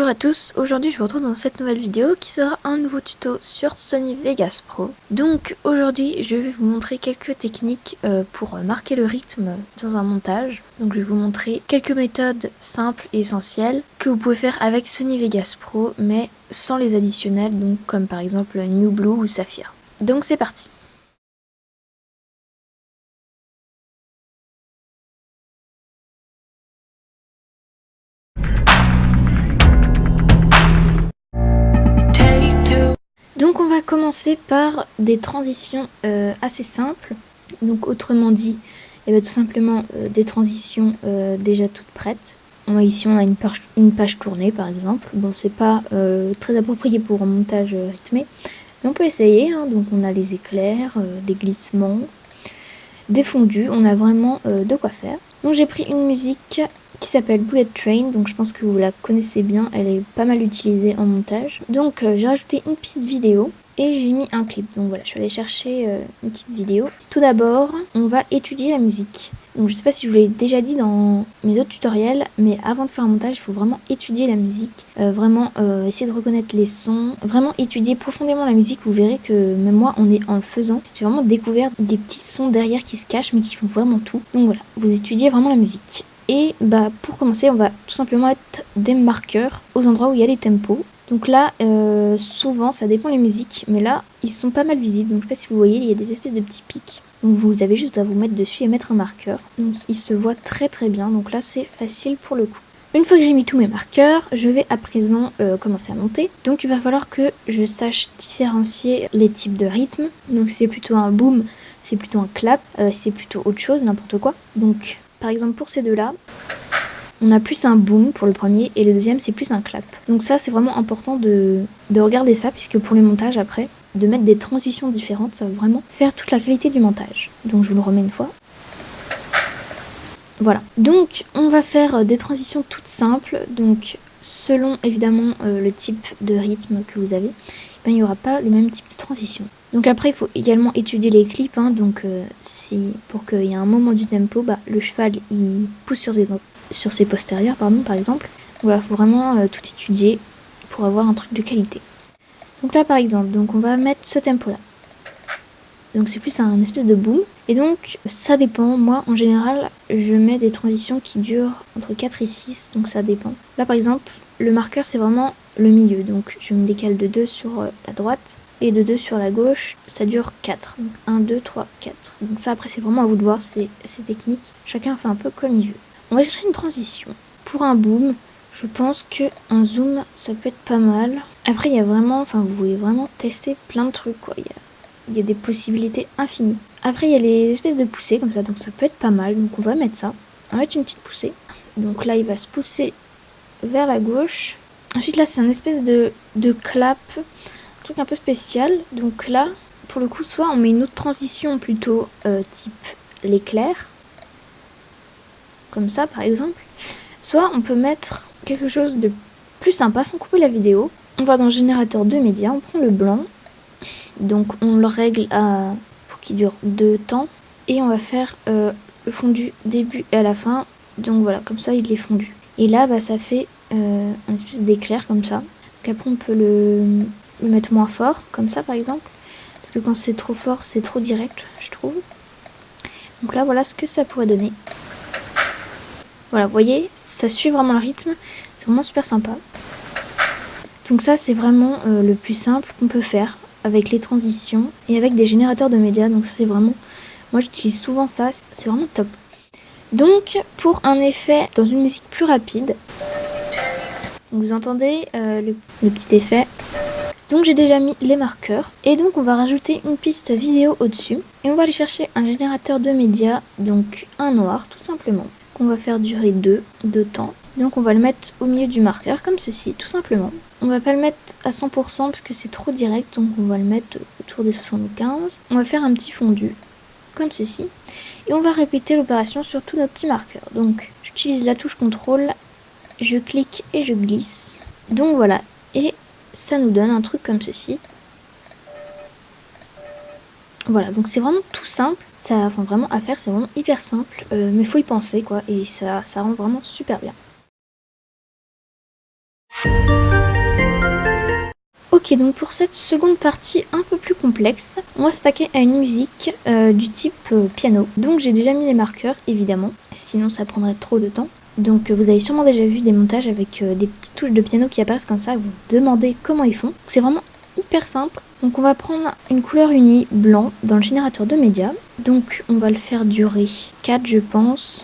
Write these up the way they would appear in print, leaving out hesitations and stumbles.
Bonjour à tous, aujourd'hui je vous retrouve dans cette nouvelle vidéo qui sera un nouveau tuto sur Sony Vegas Pro. Donc aujourd'hui je vais vous montrer quelques techniques pour marquer le rythme dans un montage. Donc je vais vous montrer quelques méthodes simples et essentielles que vous pouvez faire avec Sony Vegas Pro mais sans les additionnels, donc comme par exemple New Blue ou Saphir. Donc c'est parti. Donc on va commencer par des transitions assez simples. Donc autrement dit, tout simplement des transitions déjà toutes prêtes. Ici on a une page tournée par exemple. Bon, c'est pas très approprié pour un montage rythmé, mais on peut essayer, hein. Donc on a les éclairs, des glissements, des fondus, on a vraiment de quoi faire. Donc j'ai pris une musique qui s'appelle Bullet Train, donc je pense que vous la connaissez bien, elle est pas mal utilisée en montage. Donc j'ai rajouté une petite vidéo et j'ai mis un clip. Donc voilà, je suis allée chercher une petite vidéo. Tout d'abord, on va étudier la musique. Donc je sais pas si je vous l'ai déjà dit dans mes autres tutoriels, mais avant de faire un montage, il faut vraiment étudier la musique, vraiment essayer de reconnaître les sons, vraiment étudier profondément la musique. Vous verrez que même moi, en le faisant, j'ai vraiment découvert des petits sons derrière qui se cachent, mais qui font vraiment tout. Donc voilà, vous étudiez vraiment la musique. Et bah pour commencer, on va tout simplement mettre des marqueurs aux endroits où il y a les tempos. Donc là, souvent, ça dépend des musiques, mais là, ils sont pas mal visibles. Donc je sais pas si vous voyez, il y a des espèces de petits pics. Donc vous avez juste à vous mettre dessus et mettre un marqueur. Donc il se voit très très bien. Donc là, c'est facile pour le coup. Une fois que j'ai mis tous mes marqueurs, je vais à présent commencer à monter. Donc il va falloir que je sache différencier les types de rythmes. Donc si c'est plutôt un boom, c'est plutôt un clap, si c'est plutôt autre chose, n'importe quoi. Donc par exemple pour ces deux-là, on a plus un boom pour le premier et le deuxième c'est plus un clap. Donc ça c'est vraiment important de regarder ça, puisque pour les montages après, de mettre des transitions différentes, ça va vraiment faire toute la qualité du montage. Donc je vous le remets une fois. Voilà, donc on va faire des transitions toutes simples, donc selon évidemment le type de rythme que vous avez, il n'y aura pas le même type de transition. Donc après il faut également étudier les clips, hein, donc si pour qu'il y ait un moment du tempo, le cheval il pousse sur ses postérieurs par exemple. Voilà, il faut vraiment tout étudier pour avoir un truc de qualité. Donc là par exemple, donc on va mettre ce tempo là. Donc c'est plus un espèce de boom. Et donc ça dépend. Moi en général je mets des transitions qui durent entre 4 et 6. Donc ça dépend. Là par exemple le marqueur c'est vraiment le milieu. Donc je me décale de 2 sur la droite et de 2 sur la gauche. Ça dure 4. Donc 1, 2, 3, 4. Donc ça après c'est vraiment à vous de voir. C'est technique. Chacun fait un peu comme il veut. On va chercher une transition. Pour un boom, je pense qu'un zoom ça peut être pas mal. Après il y a vraiment, vous pouvez vraiment tester plein de trucs quoi. Il y a des possibilités infinies. Après, il y a les espèces de poussées comme ça, donc ça peut être pas mal. Donc on va mettre ça. On va mettre une petite poussée. Donc là, il va se pousser vers la gauche. Ensuite, là, c'est un espèce de clap, un truc un peu spécial. Donc là, pour le coup, soit on met une autre transition plutôt type l'éclair, comme ça par exemple. Soit on peut mettre quelque chose de plus sympa sans couper la vidéo. On va dans le générateur de médias, on prend le blanc. Donc on le règle pour qu'il dure 2 temps. Et on va faire le fondu début et à la fin. Donc voilà, comme ça il est fondu. Et là ça fait un espèce d'éclair comme ça. Donc après on peut le mettre moins fort, comme ça par exemple. Parce que quand c'est trop fort, c'est trop direct, je trouve. Donc là voilà ce que ça pourrait donner. Voilà, vous voyez, ça suit vraiment le rythme. C'est vraiment super sympa. Donc ça c'est vraiment le plus simple qu'on peut faire avec les transitions et avec des générateurs de médias. Donc ça c'est vraiment, moi j'utilise souvent ça, c'est vraiment top. Donc pour un effet dans une musique plus rapide, vous entendez le petit effet. Donc j'ai déjà mis les marqueurs et donc on va rajouter une piste vidéo au-dessus et on va aller chercher un générateur de médias, donc un noir tout simplement, qu'on va faire durer 2 temps. Donc on va le mettre au milieu du marqueur comme ceci tout simplement. On va pas le mettre à 100% parce que c'est trop direct, donc on va le mettre autour des 75. On va faire un petit fondu comme ceci et on va répéter l'opération sur tous nos petits marqueurs. Donc j'utilise la touche contrôle, je clique et je glisse. Donc voilà, et ça nous donne un truc comme ceci. Voilà, donc c'est vraiment tout simple, ça, vraiment à faire, c'est vraiment hyper simple, mais faut y penser quoi, et ça rend vraiment super bien. Ok, donc pour cette seconde partie un peu plus complexe, on va s'attaquer à une musique du type piano. Donc j'ai déjà mis les marqueurs, évidemment, sinon ça prendrait trop de temps. Donc vous avez sûrement déjà vu des montages avec des petites touches de piano qui apparaissent comme ça, vous vous demandez comment ils font. C'est vraiment hyper simple. Donc on va prendre une couleur unie blanc dans le générateur de médias. Donc on va le faire durer 4 je pense.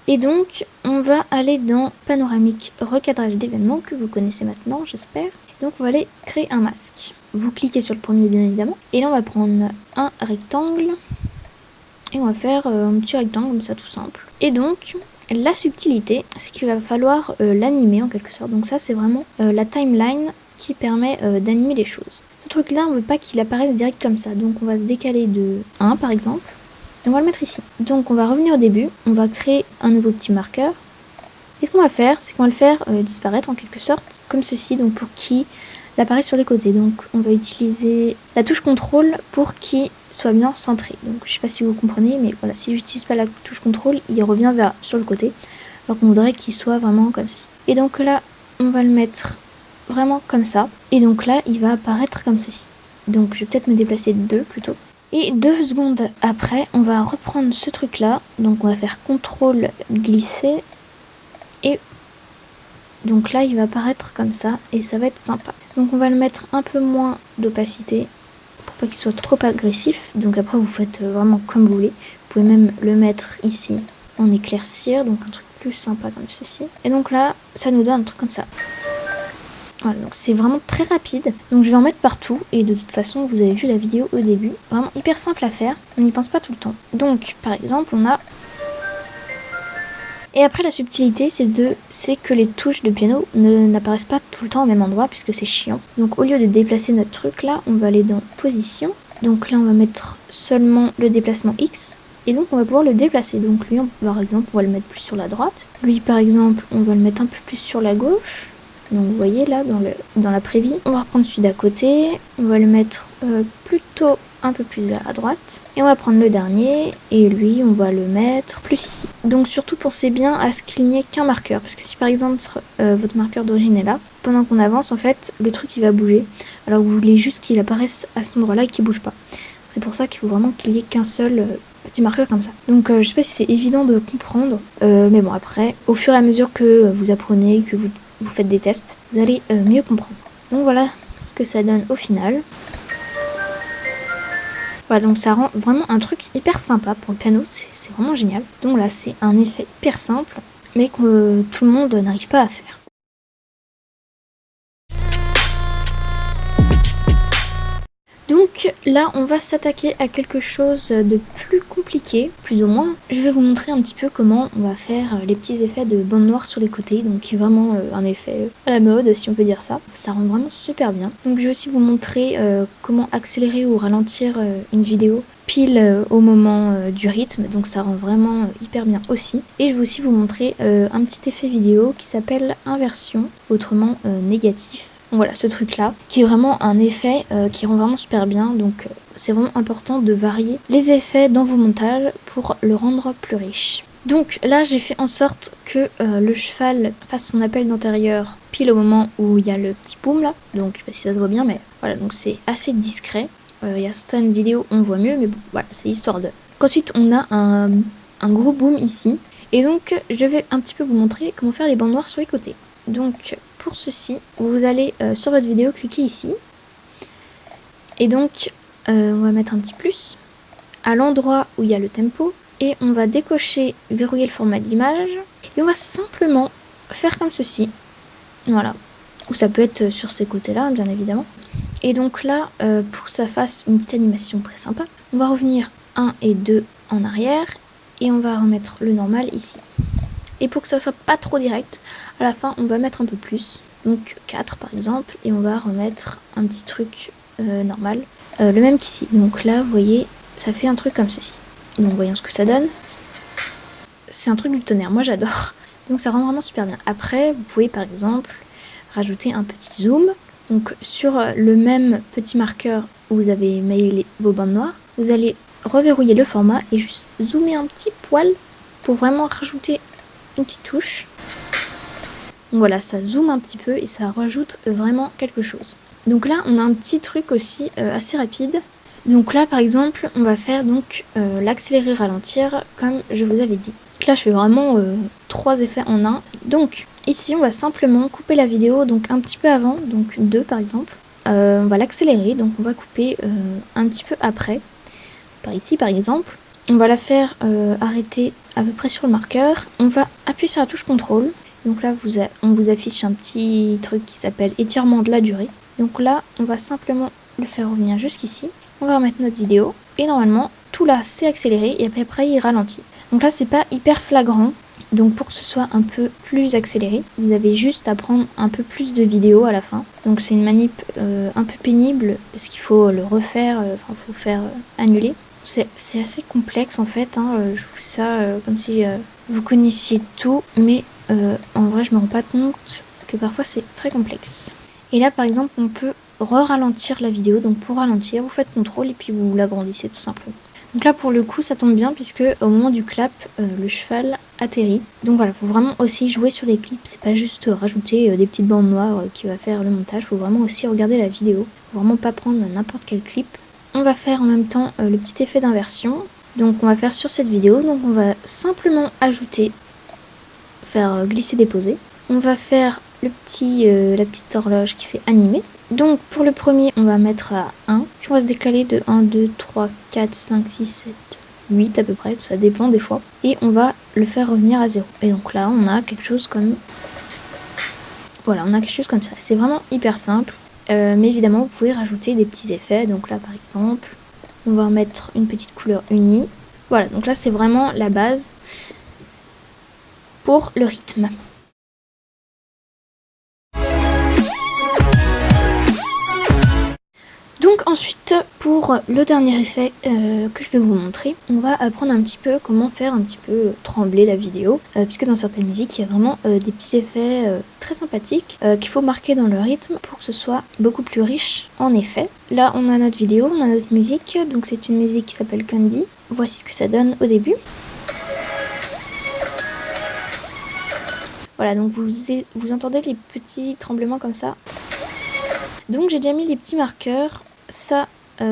Et donc on va aller dans panoramique recadrage d'événements que vous connaissez maintenant j'espère. Donc on va aller créer un masque. Vous cliquez sur le premier bien évidemment. Et là on va prendre un rectangle. Et on va faire un petit rectangle comme ça tout simple. Et donc la subtilité, c'est qu'il va falloir l'animer en quelque sorte. Donc ça c'est vraiment la timeline qui permet d'animer les choses. Ce truc là on ne veut pas qu'il apparaisse direct comme ça. Donc on va se décaler de 1 par exemple. Et on va le mettre ici. Donc on va revenir au début. On va créer un nouveau petit marqueur. Et ce qu'on va faire, c'est qu'on va le faire disparaître en quelque sorte, comme ceci, donc pour qu'il apparaisse sur les côtés. Donc on va utiliser la touche contrôle pour qu'il soit bien centré. Donc je sais pas si vous comprenez, mais voilà, si j'utilise pas la touche contrôle, il revient sur le côté. Alors qu'on voudrait qu'il soit vraiment comme ceci. Et donc là, on va le mettre vraiment comme ça. Et donc là, il va apparaître comme ceci. Donc je vais peut-être me déplacer de 2 plutôt. Et 2 secondes après, on va reprendre ce truc là. Donc on va faire CTRL glisser. Et donc là il va apparaître comme ça et ça va être sympa. Donc on va le mettre un peu moins d'opacité pour pas qu'il soit trop agressif. Donc après vous faites vraiment comme vous voulez. Vous pouvez même le mettre ici en éclaircir, donc un truc plus sympa comme ceci. Et donc là ça nous donne un truc comme ça. Voilà, donc c'est vraiment très rapide. Donc je vais en mettre partout et de toute façon vous avez vu la vidéo au début. Vraiment hyper simple à faire, on n'y pense pas tout le temps. Donc par exemple on a... Et après la subtilité c'est que les touches de piano n'apparaissent pas tout le temps au même endroit puisque c'est chiant. Donc au lieu de déplacer notre truc là, on va aller dans position. Donc là on va mettre seulement le déplacement X. Et donc on va pouvoir le déplacer. Donc lui par exemple on va le mettre plus sur la droite. Lui par exemple on va le mettre un peu plus sur la gauche. Donc vous voyez là dans la prévie, on va reprendre celui d'à côté, on va le mettre plutôt un peu plus à droite. Et on va prendre le dernier et lui on va le mettre plus ici. Donc surtout pensez bien à ce qu'il n'y ait qu'un marqueur. Parce que si par exemple votre marqueur d'origine est là, pendant qu'on avance en fait le truc il va bouger. Alors vous voulez juste qu'il apparaisse à cet endroit là et qu'il bouge pas. C'est pour ça qu'il faut vraiment qu'il y ait qu'un seul petit marqueur comme ça. Donc je sais pas si c'est évident de comprendre. Mais bon après, au fur et à mesure que vous apprenez, que vous faites des tests, vous allez mieux comprendre. Donc voilà ce que ça donne au final. Voilà, donc ça rend vraiment un truc hyper sympa pour le piano, c'est vraiment génial. Donc là, c'est un effet hyper simple, mais que tout le monde n'arrive pas à faire. Donc là, on va s'attaquer à quelque chose de plus compliqué, plus ou moins. Je vais vous montrer un petit peu comment on va faire les petits effets de bande noire sur les côtés, donc qui est vraiment un effet à la mode, si on peut dire ça. Ça rend vraiment super bien. Donc je vais aussi vous montrer comment accélérer ou ralentir une vidéo pile au moment du rythme, donc ça rend vraiment hyper bien aussi. Et je vais aussi vous montrer un petit effet vidéo qui s'appelle inversion, autrement négatif. Donc voilà, ce truc là, qui est vraiment un effet qui rend vraiment super bien. Donc c'est vraiment important de varier les effets dans vos montages pour le rendre plus riche. Donc là j'ai fait en sorte que le cheval fasse son appel d'intérieur pile au moment où il y a le petit boom là. Donc je sais pas si ça se voit bien mais voilà, donc c'est assez discret. Il y a certaines vidéos où on voit mieux mais bon voilà, c'est histoire de... Ensuite on a un gros boom ici. Et donc je vais un petit peu vous montrer comment faire les bandes noires sur les côtés. Donc pour ceci, vous allez sur votre vidéo cliquer ici. Et donc on va mettre un petit plus à l'endroit où il y a le tempo. Et on va décocher, verrouiller le format d'image. Et on va simplement faire comme ceci. Voilà. Ou ça peut être sur ces côtés-là, bien évidemment. Et donc là, pour que ça fasse une petite animation très sympa, on va revenir 1 et 2 en arrière. Et on va remettre le normal ici. Et pour que ça soit pas trop direct, à la fin on va mettre un peu plus, donc 4 par exemple, et on va remettre un petit truc normal, le même qu'ici. Donc là vous voyez, ça fait un truc comme ceci. Donc voyons ce que ça donne. C'est un truc du tonnerre, moi j'adore. Donc ça rend vraiment super bien. Après vous pouvez par exemple rajouter un petit zoom. Donc sur le même petit marqueur où vous avez mis vos bandes noires, vous allez reverrouiller le format et juste zoomer un petit poil pour vraiment rajouter une petite touche. Donc voilà, ça zoome un petit peu et ça rajoute vraiment quelque chose. Donc là, on a un petit truc aussi assez rapide. Donc là, par exemple, on va faire donc l'accélérer ralentir comme je vous avais dit. Là, je fais vraiment 3 effets en un. Donc ici, on va simplement couper la vidéo donc un petit peu avant, donc 2 par exemple. On va l'accélérer, donc on va couper un petit peu après. Par ici, par exemple. On va la faire arrêter à peu près sur le marqueur. On va appuyer sur la touche contrôle. Donc là, on vous affiche un petit truc qui s'appelle étirement de la durée. Donc là, on va simplement le faire revenir jusqu'ici. On va remettre notre vidéo. Et normalement, tout là, c'est accéléré et après, il ralentit. Donc là, c'est pas hyper flagrant. Donc pour que ce soit un peu plus accéléré, vous avez juste à prendre un peu plus de vidéos à la fin. Donc c'est une manip un peu pénible parce qu'il faut le refaire, enfin faut faire annuler. C'est assez complexe en fait, hein. Je vous fais ça comme si vous connaissiez tout, mais en vrai je me rends pas compte que parfois c'est très complexe. Et là par exemple on peut re-ralentir la vidéo, donc pour ralentir vous faites CTRL et puis vous l'agrandissez tout simplement. Donc là pour le coup ça tombe bien puisque au moment du clap le cheval atterrit. Donc voilà, faut vraiment aussi jouer sur les clips, c'est pas juste rajouter des petites bandes noires qui va faire le montage, faut vraiment aussi regarder la vidéo, faut vraiment pas prendre n'importe quel clip. On va faire en même temps le petit effet d'inversion. Donc on va faire sur cette vidéo. Donc on va simplement ajouter, faire glisser-déposer. On va faire la petite horloge qui fait animer. Donc pour le premier, on va mettre à 1. Puis on va se décaler de 1, 2, 3, 4, 5, 6, 7, 8 à peu près. Ça dépend des fois. Et on va le faire revenir à 0. Et donc là, on a quelque chose comme... Voilà, on a quelque chose comme ça. C'est vraiment hyper simple. Mais évidemment, vous pouvez rajouter des petits effets. Donc là, par exemple, on va mettre une petite couleur unie. Voilà, donc là, c'est vraiment la base pour le rythme. Donc ensuite, pour le dernier effet que je vais vous montrer, on va apprendre un petit peu comment faire un petit peu trembler la vidéo, puisque dans certaines musiques, il y a vraiment des petits effets très sympathiques qu'il faut marquer dans le rythme pour que ce soit beaucoup plus riche en effets. Là, on a notre vidéo, on a notre musique, donc c'est une musique qui s'appelle Candy. Voici ce que ça donne au début. Voilà, donc vous entendez les petits tremblements comme ça. Donc j'ai déjà mis les petits marqueurs. Ça,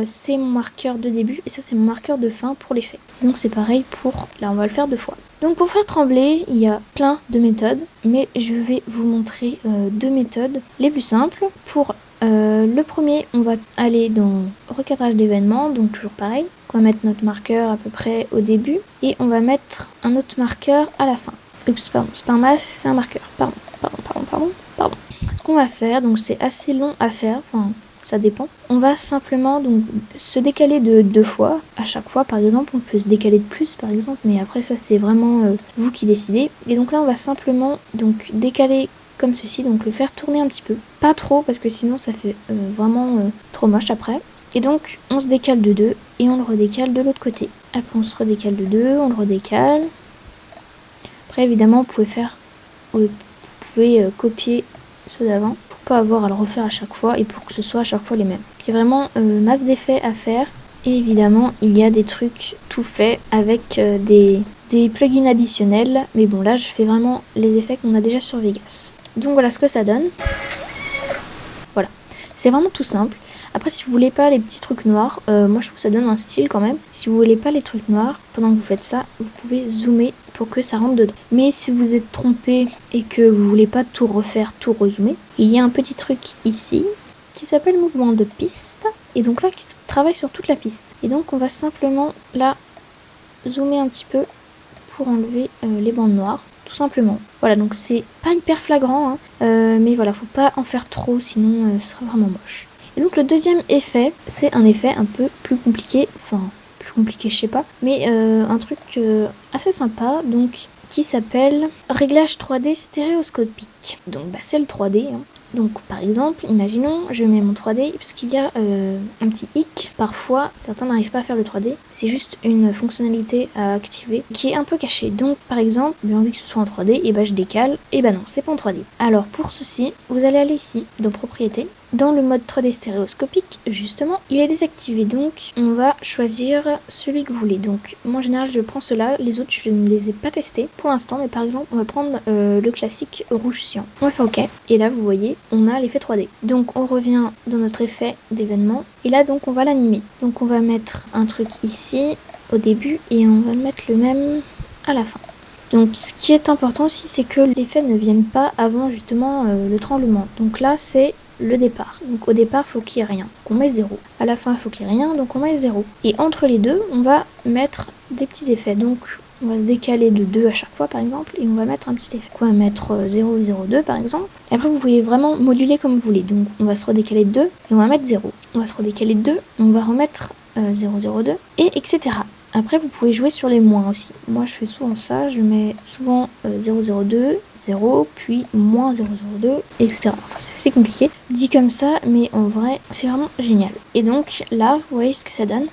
c'est mon marqueur de début et ça, c'est mon marqueur de fin pour l'effet. Donc c'est pareil pour... Là, on va le faire 2 fois. Donc pour faire trembler, il y a plein de méthodes, mais je vais vous montrer 2 méthodes les plus simples. Pour le premier, on va aller dans recadrage d'événements, donc toujours pareil. On va mettre notre marqueur à peu près au début et on va mettre un autre marqueur à la fin. Oups, pardon, c'est pas un masque, c'est un marqueur. Pardon. Ce qu'on va faire, donc c'est assez long à faire, enfin ça dépend. On va simplement donc se décaler de 2 fois. À chaque fois, par exemple, on peut se décaler de plus, par exemple, mais après ça c'est vraiment vous qui décidez. Et donc là, on va simplement donc décaler comme ceci, donc le faire tourner un petit peu. Pas trop, parce que sinon ça fait vraiment trop moche après. Et donc, on se décale de 2 et on le redécale de l'autre côté. Après, on se redécale de 2, on le redécale. Après, évidemment, vous pouvez copier ceux d'avant pour pas avoir à le refaire à chaque fois et pour que ce soit à chaque fois les mêmes. Il y a vraiment masse d'effets à faire et évidemment il y a des trucs tout faits avec des plugins additionnels, mais bon là je fais vraiment les effets qu'on a déjà sur Vegas. Donc voilà ce que ça donne. Voilà, c'est vraiment tout simple. Après si vous voulez pas les petits trucs noirs, moi je trouve que ça donne un style quand même. Si vous voulez pas les trucs noirs, pendant que vous faites ça, vous pouvez zoomer pour que ça rentre dedans. Mais si vous êtes trompé et que vous voulez pas tout refaire, tout rezoomer, il y a un petit truc ici qui s'appelle mouvement de piste. Et donc là qui travaille sur toute la piste. Et donc on va simplement là zoomer un petit peu pour enlever les bandes noires. Tout simplement. Voilà, donc c'est pas hyper flagrant, hein, mais voilà, faut pas en faire trop, sinon ce sera vraiment moche. Et donc le deuxième effet, c'est un effet un peu plus compliqué, enfin plus compliqué je sais pas, mais un truc assez sympa, donc qui s'appelle réglage 3D stéréoscopique. Donc bah, c'est le 3D, hein. Donc par exemple, imaginons, je mets mon 3D parce qu'il y a un petit hic. Parfois, certains n'arrivent pas à faire le 3D. C'est juste une fonctionnalité à activer qui est un peu cachée. Donc par exemple, j'ai envie que ce soit en 3D, et bah je décale. Et bah non, c'est pas en 3D. Alors pour ceci, vous allez aller ici, dans propriétés. dans le mode 3D stéréoscopique, justement, il est désactivé. Donc, on va choisir celui que vous voulez. Donc, moi, en général, je prends cela. Les autres, je ne les ai pas testés pour l'instant. Mais par exemple, on va prendre le classique rouge cyan. On va faire OK. Et là, vous voyez, on a l'effet 3D. Donc, on revient dans notre effet d'événement. Et là, donc, on va l'animer. Donc, on va mettre un truc ici au début et on va mettre le même à la fin. Donc ce qui est important aussi, c'est que l'effet ne vienne pas avant justement le tremblement. Donc là, c'est le départ. Donc au départ, il faut qu'il n'y ait rien. Donc on met 0. À la fin, il faut qu'il n'y ait rien, donc on met 0. Et entre les deux, on va mettre des petits effets. Donc on va se décaler de 2 à chaque fois par exemple, et on va mettre un petit effet. Donc on va mettre 0,02 par exemple. Et après, vous pouvez vraiment moduler comme vous voulez. Donc on va se redécaler de 2 et on va mettre 0. On va se redécaler de 2, on va remettre 0,02 et etc. Après, vous pouvez jouer sur les moins aussi. Moi, je fais souvent ça. Je mets souvent 0,02, 0, puis moins 0,02, etc. Enfin, c'est assez compliqué, dit comme ça, mais en vrai, c'est vraiment génial. Et donc, là, vous voyez ce que ça donne.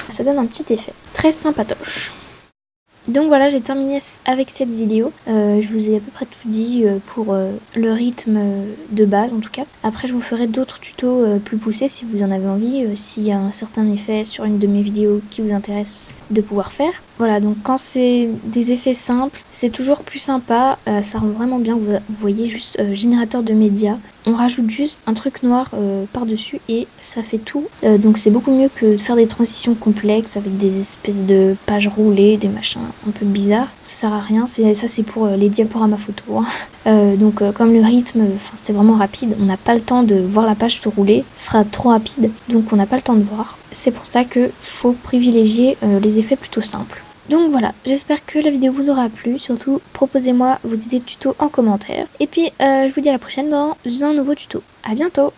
Ça donne un petit effet. Très sympatoche. Donc voilà, j'ai terminé avec cette vidéo. Je vous ai à peu près tout dit pour le rythme de base en tout cas. Après, je vous ferai d'autres tutos plus poussés si vous en avez envie, s'il y a un certain effet sur une de mes vidéos qui vous intéresse de pouvoir faire. Voilà, donc quand c'est des effets simples, c'est toujours plus sympa, ça rend vraiment bien. Vous voyez juste générateur de médias. On rajoute juste un truc noir par-dessus et ça fait tout. Donc c'est beaucoup mieux que de faire des transitions complexes avec des espèces de pages roulées, des machins un peu bizarres. Ça sert à rien, ça c'est pour les diaporamas photo. Hein. Donc comme le rythme, c'est vraiment rapide, on n'a pas le temps de voir la page se rouler, ce sera trop rapide, donc on n'a pas le temps de voir. C'est pour ça qu'il faut privilégier les effets plutôt simples. Donc voilà, j'espère que la vidéo vous aura plu. Surtout, proposez-moi vos idées de tuto en commentaire. Et puis, je vous dis à la prochaine dans un nouveau tuto. À bientôt!